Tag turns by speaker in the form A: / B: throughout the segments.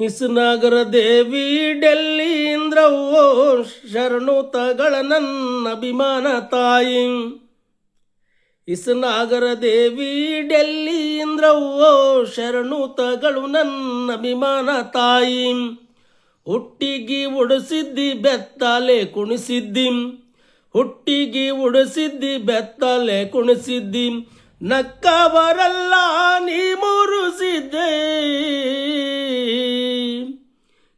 A: ಹಿಸನಗರ ದೇವಿ ಡೆಲ್ಲಿ ಇಂದ್ರವ್ವೋ ಶರಣು ತಗಳ ನನ್ನ ಅಭಿಮಾನ ತಾಯಿ. ಹಿಸನಗರ ದೇವಿ ಡೆಲ್ಲಿ ಇಂದ್ರವ್ವೋ ಶರಣು ತಗಳು ನನ್ನ ಅಭಿಮಾನ ತಾಯಿ. ಹುಟ್ಟಿಗಿ ಉಡಿಸಿದ್ದಿ ಬೆತ್ತಲೆ ಕುಣಿಸಿದ್ದಿ, ಹುಟ್ಟಿಗಿ ಉಡಿಸಿದ್ದಿ ಬೆತ್ತಲೆ ಕುಣಿಸಿದ್ದಿ, ನಕ್ಕವರಲ್ಲ ನೀ ಮುರುಸಿದ್ದೆ.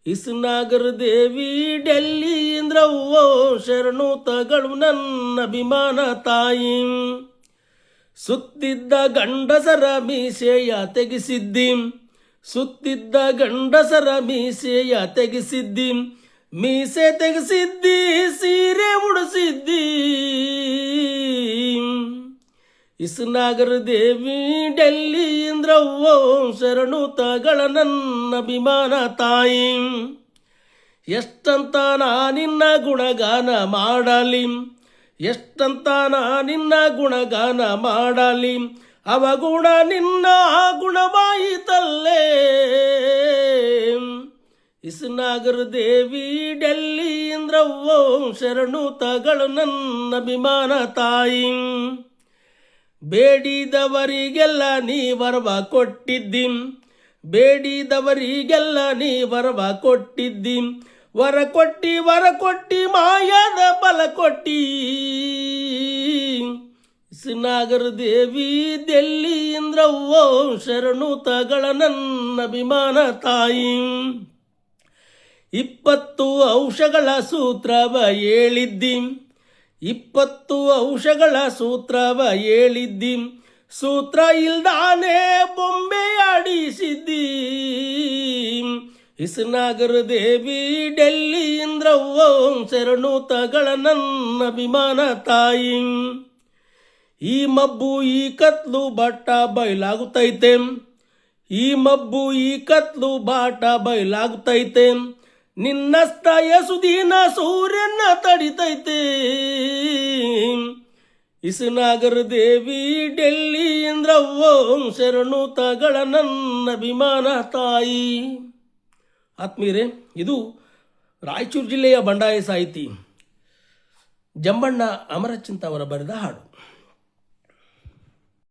A: ಹಿಸನಗರ ದೇವಿ ಡೆಲ್ಲಿ ಇಂದ್ರವ್ವೋ ಶರಣು ತಗಳು ನನ್ನ ಅಭಿಮಾನ ತಾಯಿ. ಸುತ್ತಿದ್ದ ಗಂಡಸರ ಮೀಸೆಯ ತೆಗೆಸಿದ್ದಿ, ಸುತ್ತಿದ್ದ ಗಂಡಸರ ಮೀಸೆಯ ತೆಗೆಸಿದ್ದಿ, ಮೀಸೆ ತೆಗೆಸಿದ್ದಿ ಸೀರೆ ಉಡಿಸಿದ್ದಿ. ಹಿಸನಗರ ದೇವಿ ಡೆಲ್ಲಿ ಇಂದ್ರವ್ವೋ ಶರಣು ತಗಳ ನನ್ನ ಅಭಿಮಾನ ತಾಯಿ. ಎಷ್ಟಂತ ನಿನ್ನ ಗುಣಗಾನ ಮಾಡಲಿ, ಎಷ್ಟಂತ ನಿನ್ನ ಗುಣಗಾನ ಮಾಡಲಿ, ಅವಗುಣ ನಿನ್ನ ಗುಣವಾಯಿತಲ್ಲೇ. ಹಿಸನಗರ ದೇವಿ ಡೆಲ್ಲಿ ಇಂದ್ರವ್ವೋ ಶರಣು ತಗಳು ನನ್ನ ಅಭಿಮಾನ ತಾಯಿ. ಬೇಡಿದವರಿಗೆಲ್ಲ ನೀ ವರವ ಕೊಟ್ಟಿದ್ದಿ, ಬೇಡಿದವರಿಗೆಲ್ಲ ನೀ ವರವ ಕೊಟ್ಟಿದ್ದಿ, ವರ ಕೊಟ್ಟಿ ಮಾಯದ ಬಲ ಕೊಟ್ಟಿ. ಹಿಸನಗರ ದೇವಿ ಡೆಲ್ಲಿ ಇಂದ್ರವ್ವೋ ಶರಣು ತಗಳ ನನ್ನ ಅಭಿಮಾನ ತಾಯಿ. 20 ಅಂಶಗಳ ಸೂತ್ರವ ಹೇಳಿದ್ದಿ, 20 ಅಂಶಗಳ ಸೂತ್ರವ ಹೇಳಿದ್ದಿ, ಸೂತ್ರ ಇಲ್ದಾನೆ ಬೊಂಬೆ ಆಡಿಸಿದ್ದಿ. ಹಿಸನಗರ ದೇವಿ ಡೆಲ್ಲಿ ಇಂದ್ರವ್ವೋ ಶರಣು ತಗಳ ನನ್ನ ಅಭಿಮಾನ ತಾಯಿ. ಈ ಮಬ್ಬು ಈ ಕತ್ಲು ಬಾಟ ಬಯಲಾಗುತ್ತೈತೆ, ಈ ಮಬ್ಬು ಈ ಕತ್ಲು ಬಾಟ ಬಯಲಾಗುತ್ತೈತೆ, ನಿನ್ನಸ್ತ ಯಸುದಿನ ಸೂರ್ಯನ ತಡಿತೈತೆ. ಹಿಸನಗರ ದೇವಿ ಡೆಲ್ಲಿ ಇಂದ್ರವ್ವೋ ಶರಣು ತಗಳ ನನ್ನ ಅಭಿಮಾನ ತಾಯಿ. ಆತ್ಮೀಯರೇ, ಇದು ರಾಯಚೂರು ಜಿಲ್ಲೆಯ ಬಂಡಾಯ ಸಾಹಿತಿ ಜಂಬಣ್ಣ ಅಮರಚಿಂತ ಅವರ ಬರೆದ ಹಾಡು.